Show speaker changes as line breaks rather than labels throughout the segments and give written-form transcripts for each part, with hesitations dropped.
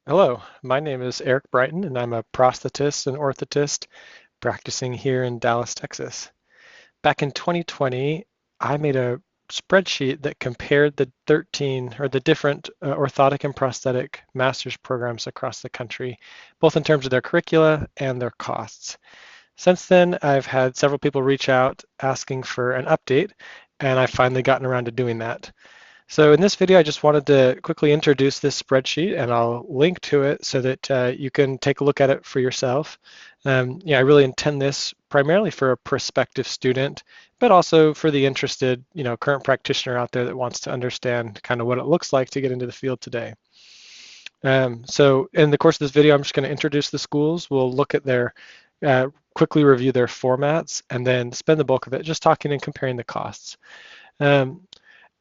Hello, my name is Eric Brighton, and I'm a prosthetist and orthotist practicing here in Dallas, Texas. Back in 2020, I made a spreadsheet that compared the 13 or the different orthotic and prosthetic master's programs across the country, both in terms of their curricula and their costs. Since then, I've had several people reach out asking for an update, and I've finally gotten around to doing that. So in this video, I just wanted to quickly introduce this spreadsheet, and I'll link to it so that you can take a look at it for yourself. Yeah, I really intend this primarily for a prospective student, but also for the interested, current practitioner out there that wants to understand kind of what it looks like to get into the field today. So in the course of this video, I'm just going to introduce the schools. We'll look at their, quickly review their formats, and then spend the bulk of it just talking and comparing the costs. Um,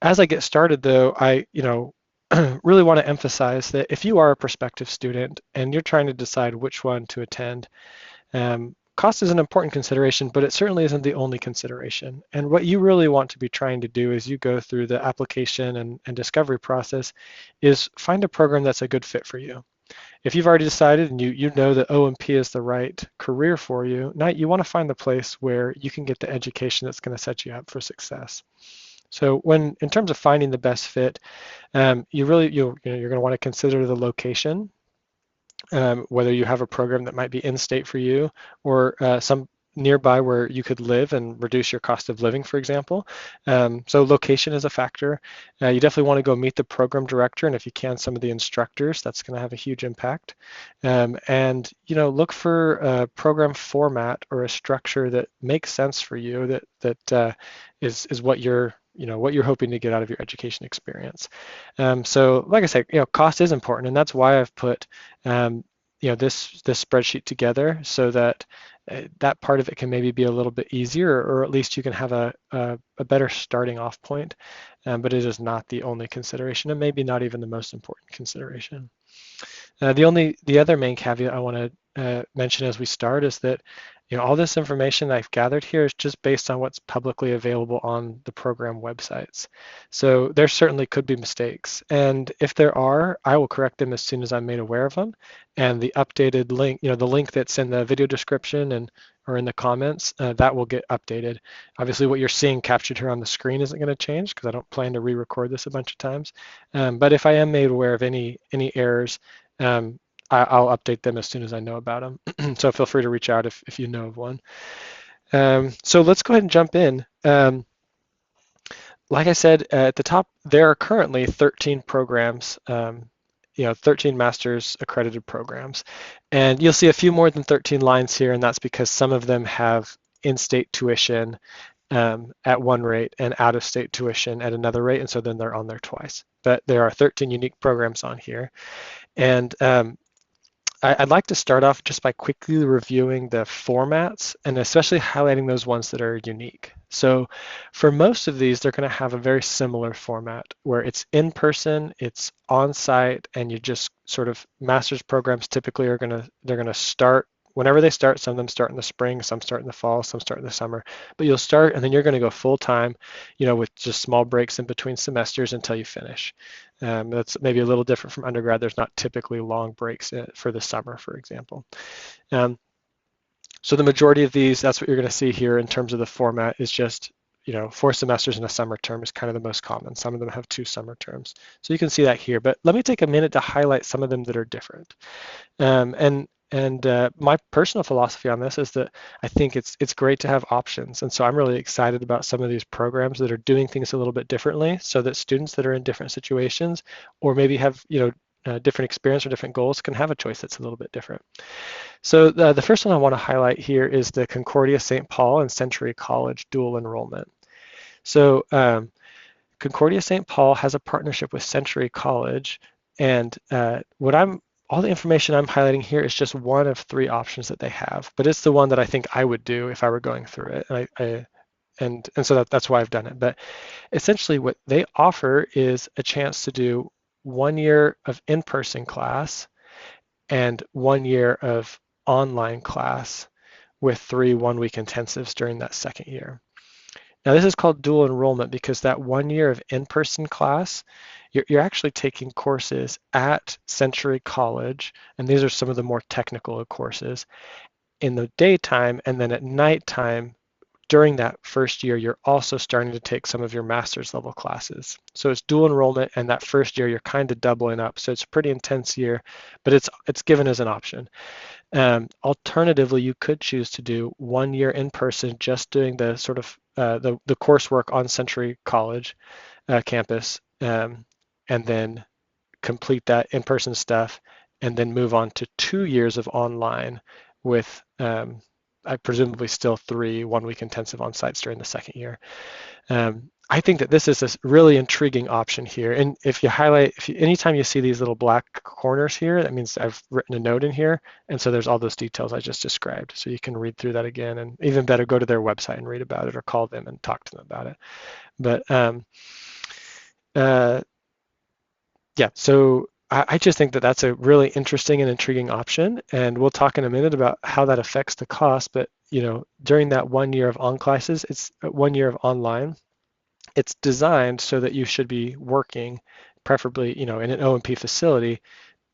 as I get started though, I really want to emphasize that if you are a prospective student and you're trying to decide which one to attend, cost is an important consideration, but it certainly isn't the only consideration. And what you really want to be trying to do as you go through the application and discovery process is find a program that's a good fit for you. If you've already decided and you know that O&P is the right career for you, now you want to find the place where you can get the education that's going to set you up for success. So in terms of finding the best fit, you're going to want to consider the location, whether you have a program that might be in-state for you or some nearby where you could live and reduce your cost of living, for example. So location is a factor. You definitely want to go meet the program director, and if you can, some of the instructors. That's going to have a huge impact. And look for a program format or a structure that makes sense for you. That is what you're hoping to get out of your education experience. So like I said, cost is important, and that's why I've put this spreadsheet together so that that part of it can maybe be a little bit easier, or at least you can have a better starting off point. But it is not the only consideration, and maybe not even the most important consideration. The other main caveat I want to mention as we start is that all this information I've gathered here is just based on what's publicly available on the program websites. So there certainly could be mistakes, and if there are, I will correct them as soon as I'm made aware of them. And the updated link, the link that's in the video description and or in the comments, that will get updated. Obviously, what you're seeing captured here on the screen isn't going to change because I don't plan to re-record this a bunch of times. But if I am made aware of any errors, I'll update them as soon as I know about them. So feel free to reach out if you know of one. So let's go ahead and jump in. Like I said at the top, there are currently 13 programs, 13 master's accredited programs. And you'll see a few more than 13 lines here, and that's because some of them have in-state tuition at one rate and out-of-state tuition at another rate, and so then they're on there twice. But there are 13 unique programs on here. And I'd like to start off just by quickly reviewing the formats and especially highlighting those ones that are unique. So for most of these, they're going to have a very similar format where it's in person, it's on site, and you just sort of master's programs typically they're going to start whenever they start. Some of them start in the spring, some start in the fall, some start in the summer. But you'll start and then you're going to go full time, with just small breaks in between semesters until you finish. That's maybe a little different from undergrad. There's not typically long breaks for the summer, for example. So the majority of these, that's what you're going to see here in terms of the format is just 4 semesters in a summer term is kind of the most common. Some of them have 2 summer terms. So you can see that here, but let me take a minute to highlight some of them that are different. And my personal philosophy on this is that I think it's great to have options. And so I'm really excited about some of these programs that are doing things a little bit differently so that students that are in different situations or maybe have, different experience or different goals can have a choice that's a little bit different. So the first one I want to highlight here is the Concordia St. Paul and Century College dual enrollment. So Concordia St. Paul has a partnership with Century College, and all the information I'm highlighting here is just one of 3 options that they have, but it's the one that I think I would do if I were going through it, and so that's why I've done it. But essentially, what they offer is a chance to do 1 year of in-person class and 1 year of online class with 3 one-week intensives during that second year. Now this is called dual enrollment because that 1 year of in-person class, you're actually taking courses at Century College, and these are some of the more technical courses in the daytime, and then at nighttime during that first year, you're also starting to take some of your master's level classes. So it's dual enrollment, and that first year you're kind of doubling up. So it's a pretty intense year, but it's given as an option. Alternatively, you could choose to do 1 year in person, just doing the sort of the coursework on Century College campus, and then complete that in-person stuff, and then move on to 2 years of online with I presumably still 3 1-week intensive on sites during the second year. I think that this is a really intriguing option here. And if you highlight, anytime you see these little black corners here, that means I've written a note in here. And so there's all those details I just described. So you can read through that again, and even better, go to their website and read about it, or call them and talk to them about it. But uh, yeah, so I just think that that's a really interesting and intriguing option. And we'll talk in a minute about how that affects the cost. But during that 1 year of on classes, it's 1 year of online. It's designed so that you should be working, preferably, in an O&P facility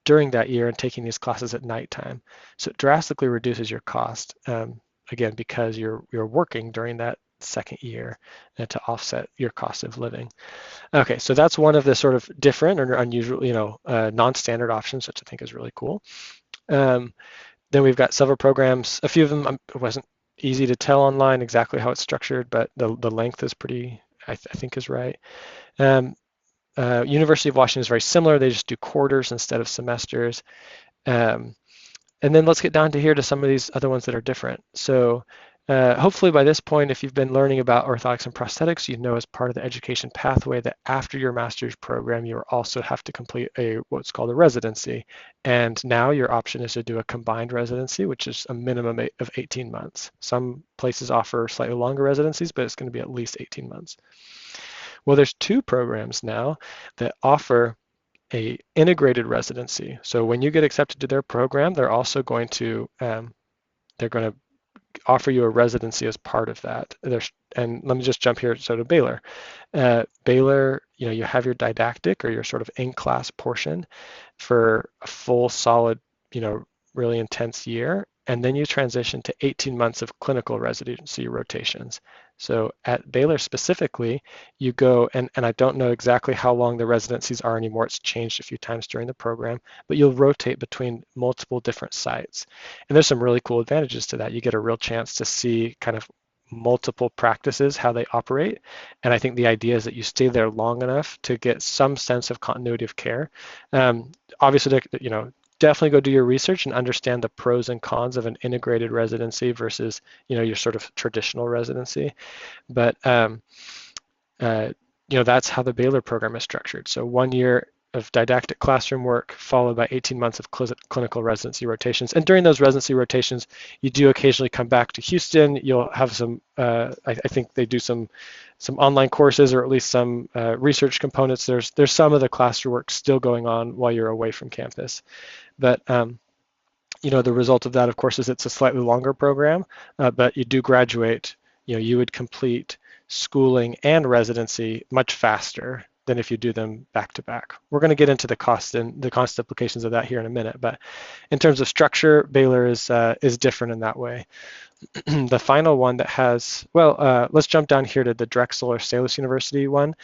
during that year and taking these classes at nighttime. So it drastically reduces your cost, again, because you're working during that second year to offset your cost of living. Okay, so that's one of the sort of different or unusual, non-standard options, which I think is really cool. Then we've got several programs. A few of them it wasn't easy to tell online exactly how it's structured, but the length is pretty, I think is right. University of Washington is very similar. They just do quarters instead of semesters. And then let's get down to here to some of these other ones that are different. So hopefully by this point, if you've been learning about orthotics and prosthetics, you know as part of the education pathway that after your master's program, you also have to complete what's called a residency. And now your option is to do a combined residency, which is a minimum of 18 months. Some places offer slightly longer residencies, but it's going to be at least 18 months. Well, there's 2 programs now that offer a integrated residency. So when you get accepted to their program, they're also going to offer you a residency as part of that. And let me just jump here to Baylor. Baylor, you have your didactic or your sort of in-class portion for a full, solid, really intense year, and then you transition to 18 months of clinical residency rotations. So at Baylor specifically, you go, and I don't know exactly how long the residencies are anymore. It's changed a few times during the program, but you'll rotate between multiple different sites. And there's some really cool advantages to that. You get a real chance to see kind of multiple practices, how they operate. And I think the idea is that you stay there long enough to get some sense of continuity of care. Obviously, definitely go do your research and understand the pros and cons of an integrated residency versus, your sort of traditional residency. But, that's how the Baylor program is structured. So 1 year of didactic classroom work followed by 18 months of clinical residency rotations. And during those residency rotations, you do occasionally come back to Houston. You'll have some, I think they do some online courses, or at least some research components. There's some of the classroom work still going on while you're away from campus. But the result of that, of course, is it's a slightly longer program, but you do graduate. You would complete schooling and residency much faster than if you do them back to back. We're going to get into the cost and the cost implications of that here in a minute, but in terms of structure, Baylor is different in that way. The final one that has, let's jump down here to the Drexel or Salus University one.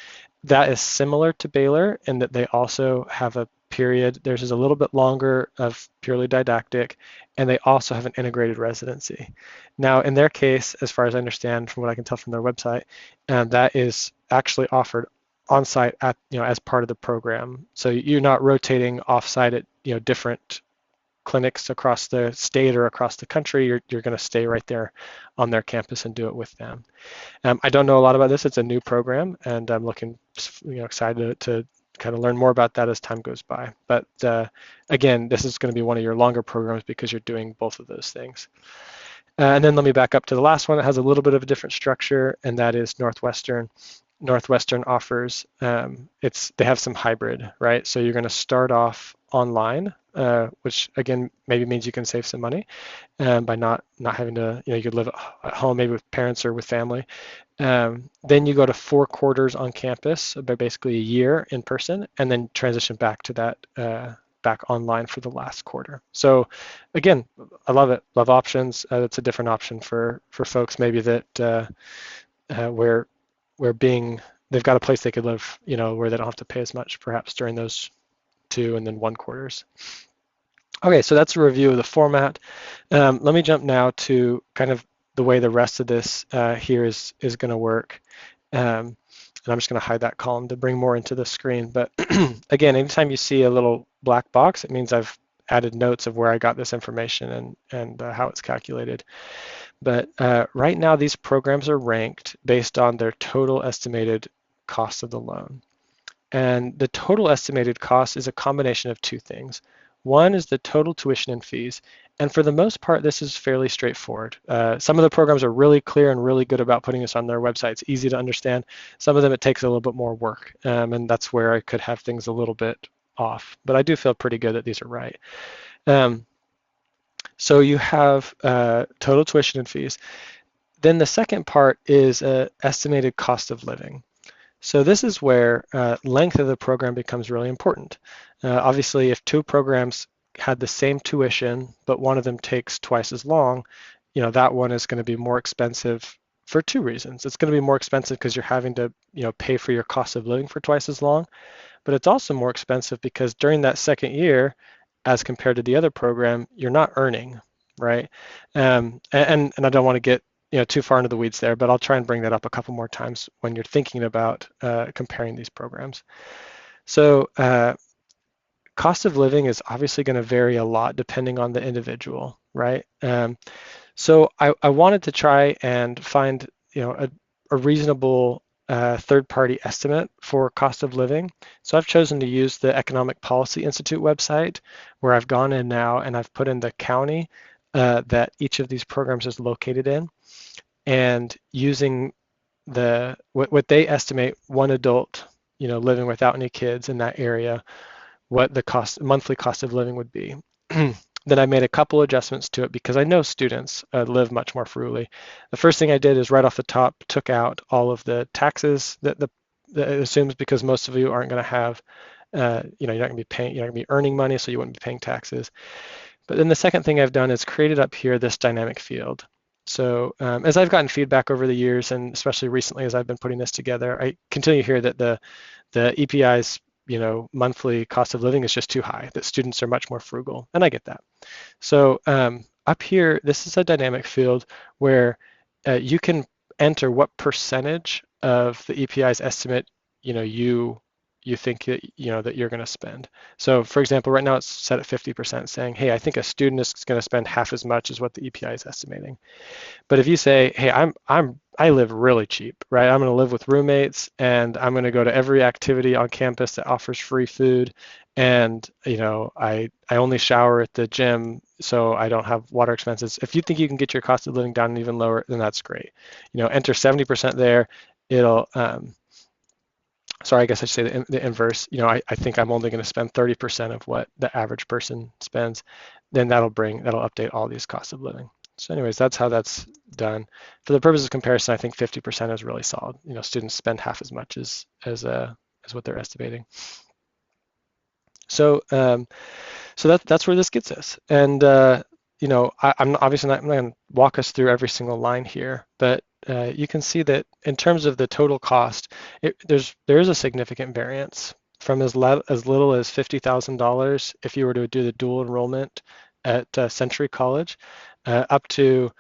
That is similar to Baylor in that they also have a period. Theirs is a little bit longer of purely didactic, and they also have an integrated residency. Now, in their case, as far as I understand from what I can tell from their website, that is actually offered on-site at as part of the program. So you're not rotating off-site at different clinics across the state or across the country. You're going to stay right there on their campus and do it with them. I don't know a lot about this. It's a new program, and I'm looking excited to kind of learn more about that as time goes by. But again, this is going to be one of your longer programs because you're doing both of those things. And then let me back up to the last one that has a little bit of a different structure, and that is Northwestern. Northwestern offers, they have some hybrid, right? So you're going to start off online which again maybe means you can save some money by not having to, you could live at home maybe with parents or with family. Then you go to 4 quarters on campus, by basically a year in person, and then transition back to that back online for the last quarter. So again, I love it. Love options. It's a different option for folks maybe that where being they've got a place they could live, where they don't have to pay as much, perhaps during those 2 and then 1 quarters. Okay, so that's a review of the format. Let me jump now to kind of the way the rest of this here is going to work. And I'm just going to hide that column to bring more into the screen. But again, anytime you see a little black box, it means I've added notes of where I got this information and how it's calculated. But right now, these programs are ranked based on their total estimated cost of the loan. And the total estimated cost is a combination of two things. One is the total tuition and fees. And for the most part, this is fairly straightforward. Some of the programs are really clear and really good about putting this on their website. It's easy to understand. Some of them, it takes a little bit more work. And that's where I could have things a little bit off. But I do feel pretty good that these are right. So you have total tuition and fees. Then the second part is estimated cost of living. So this is where length of the program becomes really important. Obviously, if two programs had the same tuition, but one of them takes twice as long, that one is going to be more expensive for two reasons. It's going to be more expensive because you're having to, pay for your cost of living for twice as long, but it's also more expensive because during that second year, as compared to the other program, you're not earning, right? And I don't want to get too far into the weeds there, but I'll try and bring that up a couple more times when you're thinking about comparing these programs. So cost of living is obviously going to vary a lot depending on the individual, right? So I wanted to try and find a reasonable third-party estimate for cost of living. So I've chosen to use the Economic Policy Institute website, where I've gone in now and I've put in the county that each of these programs is located in, and using what they estimate one adult living without any kids in that area, what the monthly cost of living would be. Then I made a couple adjustments to it because I know students live much more frugally. The first thing I did is right off the top took out all of the taxes that it assumes, because most of you aren't going to have, you're not going to be paying, you're not going to be earning money, so you wouldn't be paying taxes. But then the second thing I've done is created up here this dynamic field. So as I've gotten feedback over the years, and especially recently as I've been putting this together, I continue to hear that the EPI's monthly cost of living is just too high, that students are much more frugal, and I get that. So up here, this is a dynamic field where you can enter what percentage of the EPI's estimate you think that that you're going to spend. So for example, right now it's set at 50%, saying, hey, I think a student is going to spend half as much as what the EPI is estimating. But if you say, hey, I live really cheap, right? I'm going to live with roommates, and I'm going to go to every activity on campus that offers free food, and I only shower at the gym, so I don't have water expenses. If you think you can get your cost of living down even lower, then that's great. Enter 70% there. It'll sorry, I guess I should say the inverse. I think I'm only going to spend 30% of what the average person spends. Then that'll update all these costs of living. So anyways, that's how that's done. For the purposes of comparison, I think 50% is really solid. Students spend half as much as what they're estimating. So that's where this gets us. And I'm obviously not going to walk us through every single line here, but you can see that in terms of the total cost, there is a significant variance from as little as $50,000 if you were to do the dual enrollment at Century College, up to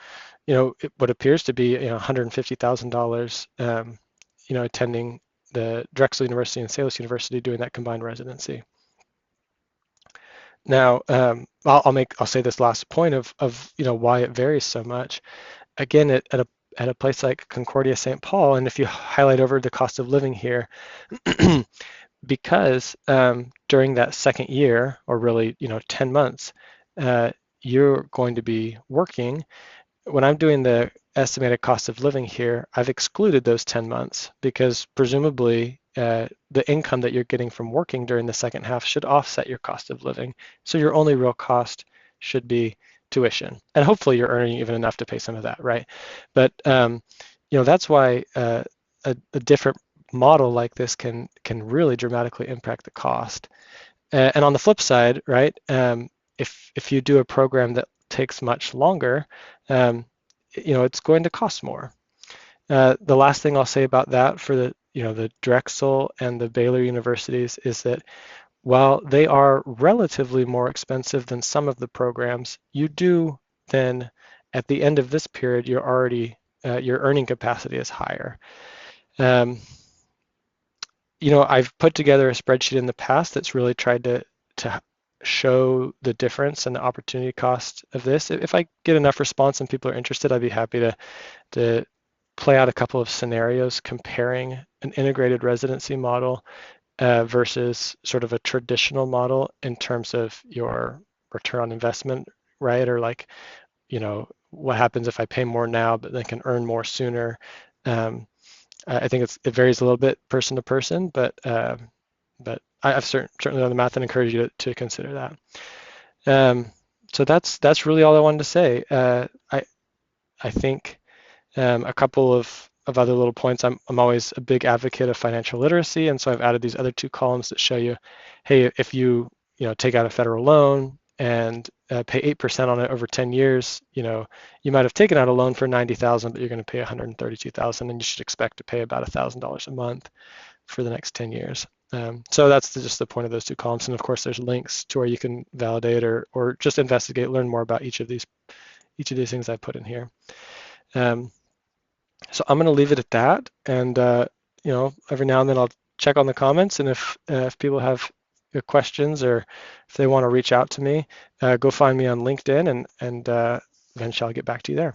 what appears to be $150,000 attending the Drexel University and Salus University doing that combined residency. Now, I'll say this last point of why it varies so much. Again, at a place like Concordia St. Paul, and if you highlight over the cost of living here, because during that second year, or really 10 months, you're going to be working, when I'm doing the estimated cost of living here, I've excluded those 10 months because presumably the income that you're getting from working during the second half should offset your cost of living. So your only real cost should be tuition. And hopefully you're earning even enough to pay some of that, right? But that's why a different model like this can really dramatically impact the cost. And on the flip side, right, if you do a program that takes much longer, um, it's going to cost more. The last thing I'll say about that for the Drexel and the Baylor universities is that while they are relatively more expensive than some of the programs, you do then at the end of this period, your earning capacity is higher. Um, I've put together a spreadsheet in the past that's really tried to show the difference and the opportunity cost of this. If I get enough response and people are interested, I'd be happy to play out a couple of scenarios comparing an integrated residency model versus sort of a traditional model in terms of your return on investment, right? Or like, what happens if I pay more now, but then can earn more sooner? I think it varies a little bit person to person, but I've certainly done the math and encourage you to consider that. So that's really all I wanted to say. I think a couple of other little points. I'm always a big advocate of financial literacy, and so I've added these other two columns that show you, hey, if you take out a federal loan and pay 8% on it over 10 years, you might have taken out a loan for 90,000, but you're going to pay 132,000, and you should expect to pay about $1,000 a month for the next 10 years. So that's just the point of those two columns. And of course, there's links to where you can validate or just investigate, learn more about each of these things I put in here. So I'm going to leave it at that. And every now and then I'll check on the comments, and if people have questions or if they want to reach out to me, go find me on LinkedIn, and eventually I'll get back to you there.